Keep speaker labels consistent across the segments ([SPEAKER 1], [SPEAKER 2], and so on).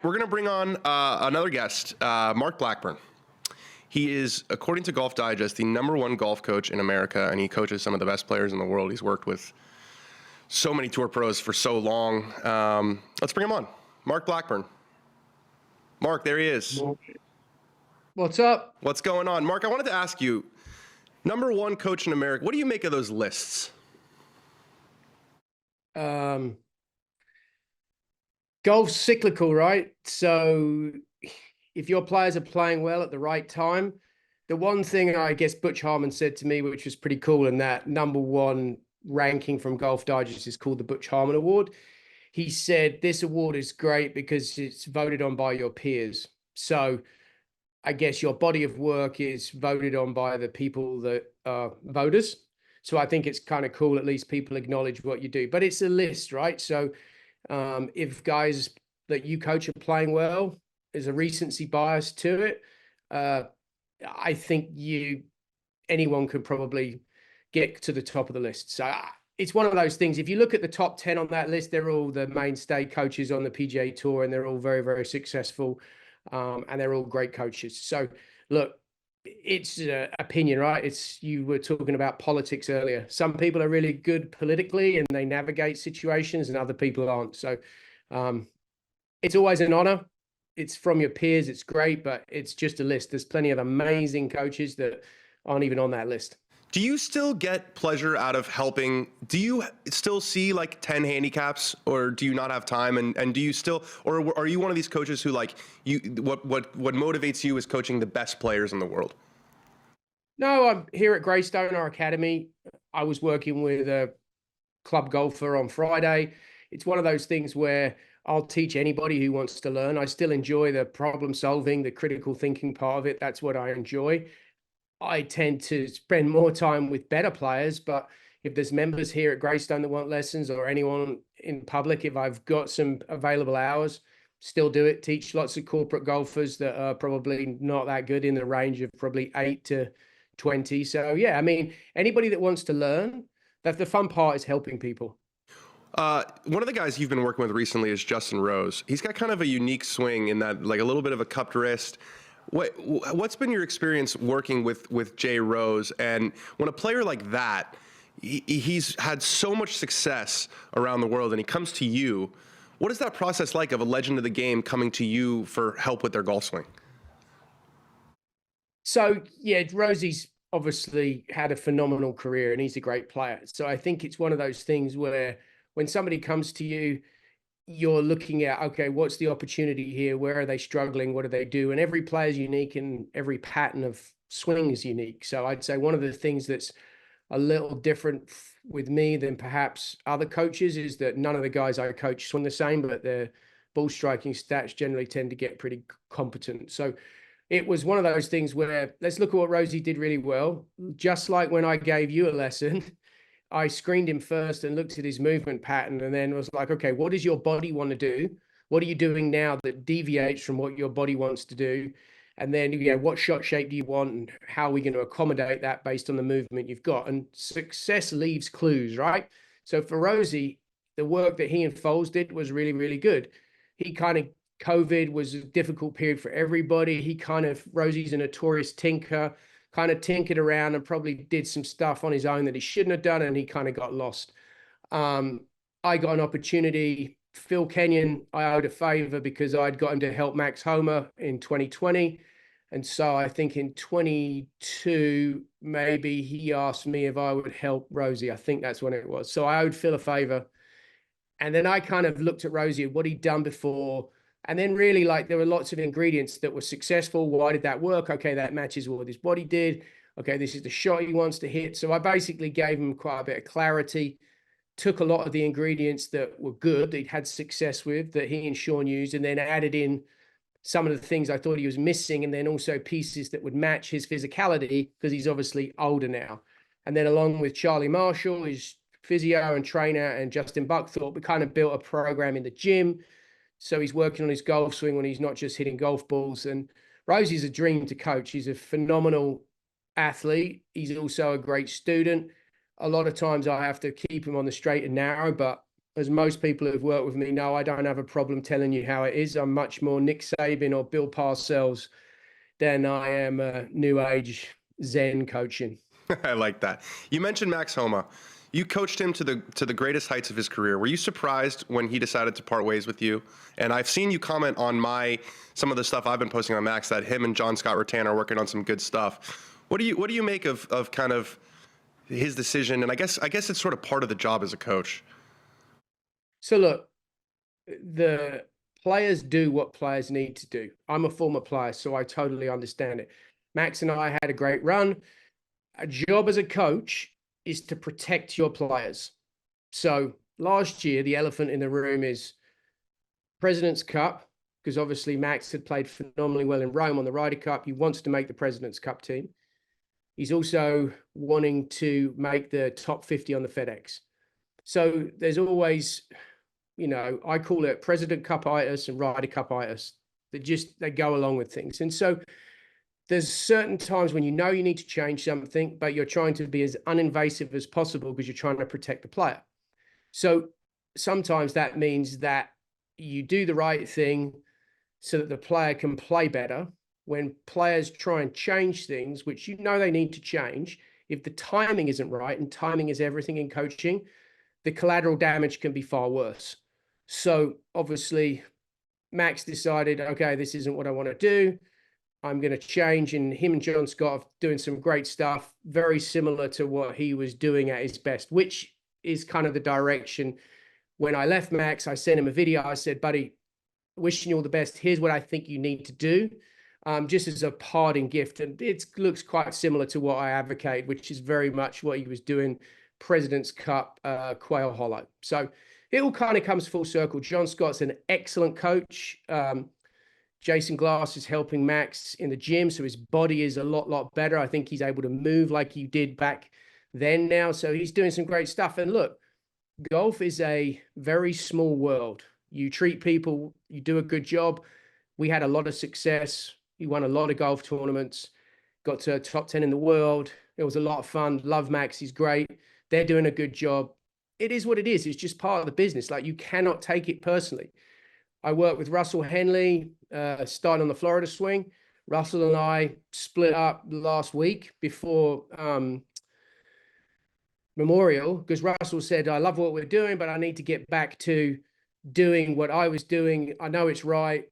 [SPEAKER 1] we're going to bring on another guest, Mark Blackburn. He is, according to Golf Digest, the #1 golf coach in America, and he coaches some of the best players in the world. He's worked with so many tour pros for so long. Let's bring him on. Mark Blackburn. Mark, there he is.
[SPEAKER 2] What's up?
[SPEAKER 1] What's going on? Mark, I wanted to ask you, #1 coach in America, what do you make of those lists?
[SPEAKER 2] Golf's cyclical, right? So if your players are playing well at the right time, the one thing I guess Butch Harmon said to me, which was pretty cool, and that #1 ranking from Golf Digest is called the Butch Harmon Award. He said this award is great because it's voted on by your peers. So I guess your body of work is voted on by the people that are voters. So I think it's kind of cool. At least people acknowledge what you do, but it's a list, right? So if guys that you coach are playing well, there's a recency bias to it. I think anyone could probably get to the top of the list. So it's one of those things. If you look at the top 10 on that list, they're all the mainstay coaches on the PGA Tour, and they're all very, very successful, and they're all great coaches. So look, it's opinion, right? You were talking about politics earlier. Some people are really good politically and they navigate situations, and other people aren't. So it's always an honor. It's from your peers. It's great, but it's just a list. There's plenty of amazing coaches that aren't even on that list.
[SPEAKER 1] Do you still get pleasure out of helping? Do you still see like 10 handicaps, or do you not have time? And do you still, or are you one of these coaches who what motivates you is coaching the best players in the world?
[SPEAKER 2] No, I'm here at Greystone, our academy. I was working with a club golfer on Friday. It's one of those things where I'll teach anybody who wants to learn. I still enjoy the problem solving, the critical thinking part of it. That's what I enjoy. I tend to spend more time with better players, but if there's members here at Greystone that want lessons, or anyone in public, if I've got some available hours, still do it. Teach lots of corporate golfers that are probably not that good, in the range of probably 8 to 20. So yeah, I mean, anybody that wants to learn, the fun part is helping people.
[SPEAKER 1] One of the guys you've been working with recently is Justin Rose. He's got kind of a unique swing in that, like a little bit of a cupped wrist. What's been your experience working with Jay Rose? And when a player like that, he's had so much success around the world, and he comes to you, what is that process like of a legend of the game coming to you for help with their golf swing?
[SPEAKER 2] So yeah, Rosie's obviously had a phenomenal career, and he's a great player. So I think it's one of those things where when somebody comes to you, you're looking at, okay, what's the opportunity here? Where are they struggling? What do they do? And every player is unique, and every pattern of swing is unique. So I'd say one of the things that's a little different with me than perhaps other coaches is that none of the guys I coach swing the same, but their ball striking stats generally tend to get pretty competent. So it was one of those things where, let's look at what Rosie did really well. Just like when I gave you a lesson, I screened him first and looked at his movement pattern, and then was like, okay, what does your body want to do? What are you doing now that deviates from what your body wants to do? And then, what shot shape do you want, and how are we going to accommodate that based on the movement you've got? And success leaves clues, right? So for Rosie, the work that he and Foles did was really, really good. COVID was a difficult period for everybody. Rosie's a notorious tinker, kind of tinkered around and probably did some stuff on his own that he shouldn't have done, and he kind of got lost. I got an opportunity. Phil Kenyon, I owed a favor because I'd got him to help Max Homa in 2020. And so I think in 22, maybe he asked me if I would help Rosie. I think that's when it was. So I owed Phil a favor. And then I kind of looked at Rosie, what he'd done before. And then really, like, there were lots of ingredients that were successful. Why did that work? Okay, that matches what his body did. Okay, this is the shot he wants to hit. So I basically gave him quite a bit of clarity, took a lot of the ingredients that were good, that he'd had success with, that he and Sean used, and then added in some of the things I thought he was missing, and then also pieces that would match his physicality, because he's obviously older now. And then along with Charlie Marshall, his physio and trainer, and Justin Buckthorpe, we kind of built a program in the gym. So he's working on his golf swing when he's not just hitting golf balls. And Rosie's a dream to coach. He's a phenomenal athlete. He's also a great student. A lot of times I have to keep him on the straight and narrow, but as most people who've worked with me know, I don't have a problem telling you how it is. I'm much more Nick Saban or Bill Parcells than I am new age Zen coaching.
[SPEAKER 1] I like that. You mentioned Max Homa. You coached him to the greatest heights of his career. Were you surprised when he decided to part ways with you? And I've seen you comment on some of the stuff I've been posting on Max, that him and John Scott Rattan are working on some good stuff. What do you make of kind of his decision? And I guess it's sort of part of the job as a coach.
[SPEAKER 2] So look, the players do what players need to do. I'm a former player, so I totally understand it. Max and I had a great run. A job as a coach is to protect your players. So last year, the elephant in the room is President's Cup, because obviously Max had played phenomenally well in Rome on the Ryder Cup. He wants to make the President's Cup team. He's also wanting to make the top 50 on the FedEx. So there's always, I call it President Cup-itis and Ryder Cup-itis. They go along with things. And so there's certain times when you need to change something, but you're trying to be as uninvasive as possible because you're trying to protect the player. So sometimes that means that you do the right thing so that the player can play better. When players try and change things, which they need to change, if the timing isn't right, and timing is everything in coaching, the collateral damage can be far worse. So obviously Max decided, okay, this isn't what I want to do. I'm going to change. And him and John Scott are doing some great stuff, very similar to what he was doing at his best, which is kind of the direction. When I left Max, I sent him a video. I said, buddy, wishing you all the best. Here's what I think you need to do, just as a parting gift. And it looks quite similar to what I advocate, which is very much what he was doing, President's Cup, Quail Hollow. So it all kind of comes full circle. John Scott's an excellent coach. Jason Glass is helping Max in the gym, so his body is a lot better. I think he's able to move like he did back then now. So he's doing some great stuff. And look, golf is a very small world. You treat people, you do a good job. We had a lot of success. We won a lot of golf tournaments, got to top 10 in the world. It was a lot of fun. Love Max. He's great. They're doing a good job. It is what it is. It's just part of the business. Like, you cannot take it personally. I worked with Russell Henley, starting on the Florida swing. Russell and I split up last week before Memorial, because Russell said, I love what we're doing, but I need to get back to doing what I was doing. I know it's right.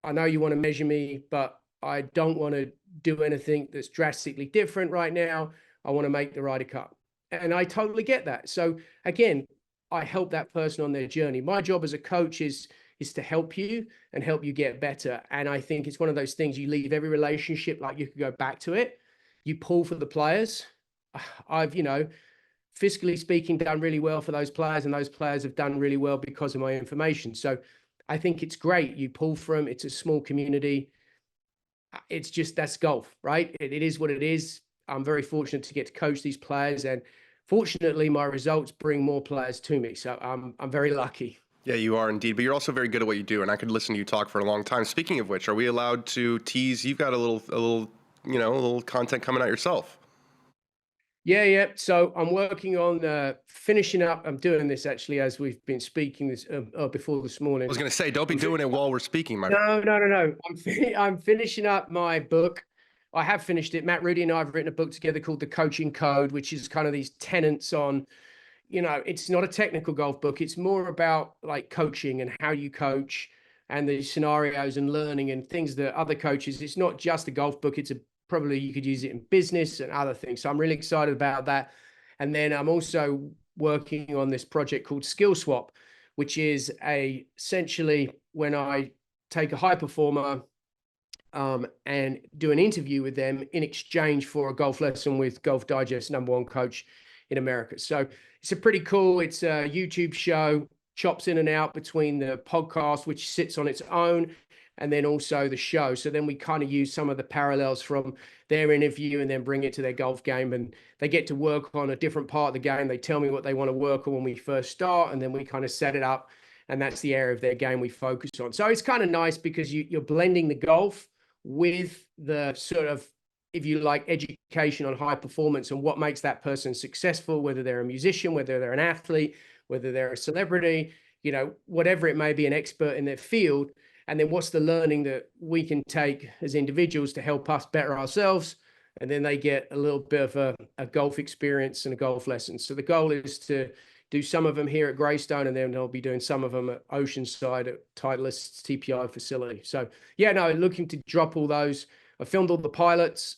[SPEAKER 2] I know you want to measure me, but I don't want to do anything that's drastically different right now. I want to make the Ryder Cup. And I totally get that. So again, I help that person on their journey. My job as a coach is to help you and help you get better. And I think it's one of those things, you leave every relationship like you could go back to it. You pull for the players. I've, fiscally speaking, done really well for those players, and those players have done really well because of my information. So I think it's great. You pull from, it's a small community. It's just, that's golf, right? It is what it is. I'm very fortunate to get to coach these players, and fortunately my results bring more players to me. So I'm very lucky.
[SPEAKER 1] Yeah, you are indeed, but you're also very good at what you do, and I could listen to you talk for a long time. Speaking of which, are we allowed to tease? You've got a little content coming out yourself.
[SPEAKER 2] Yeah. So I'm working on finishing up. I'm doing this actually as we've been speaking this before this morning.
[SPEAKER 1] I was going to say, don't be doing it while we're speaking, my friend.
[SPEAKER 2] No. I'm finishing up my book. I have finished it. Matt Rudy and I have written a book together called The Coaching Code, which is kind of these tenets on, it's not a technical golf book. It's more about like coaching and how you coach and the scenarios and learning and things that other coaches, it's not just a golf book. Probably you could use it in business and other things. So I'm really excited about that. And then I'm also working on this project called Skill Swap, which is essentially when I take a high performer and do an interview with them in exchange for a golf lesson with Golf Digest #1 coach in America. So it's a pretty cool, it's a YouTube show, chops in and out between the podcast, which sits on its own, and then also the show. So then we kind of use some of the parallels from their interview and then bring it to their golf game, and they get to work on a different part of the game. They tell me what they want to work on when we first start, and then we kind of set it up, and that's the area of their game we focus on. So it's kind of nice because you're blending the golf with the sort of, if you like, education on high performance and what makes that person successful, whether they're a musician, whether they're an athlete, whether they're a celebrity, you know, whatever it may be, an expert in their field. And then what's the learning that we can take as individuals to help us better ourselves? And then they get a little bit of a golf experience and a golf lesson. So the goal is to do some of them here at Greystone, and then they'll be doing some of them at Oceanside at Titleist's TPI facility. So yeah, no, looking to drop all those. I filmed all the pilots,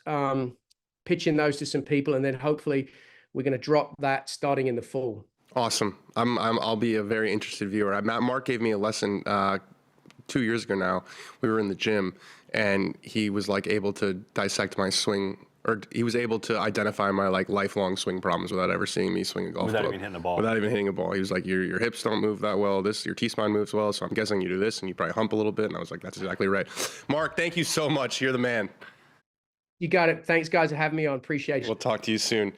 [SPEAKER 2] pitching those to some people, and then hopefully we're going to drop that starting in the fall.
[SPEAKER 1] Awesome. I'll be a very interested viewer. Mark gave me a lesson 2 years ago now. We were in the gym, and he was like able to dissect my swing, or he was able to identify my like lifelong swing problems without ever seeing me swing a golf club.
[SPEAKER 3] Without even hitting a ball.
[SPEAKER 1] Without even hitting a ball. He was like, your hips don't move that well. Your T-spine moves well, so I'm guessing you do this, and you probably hump a little bit. And I was like, that's exactly right. Mark, thank you so much. You're the man.
[SPEAKER 2] You got it. Thanks, guys, for having me on. Appreciate it.
[SPEAKER 1] We'll talk to you soon.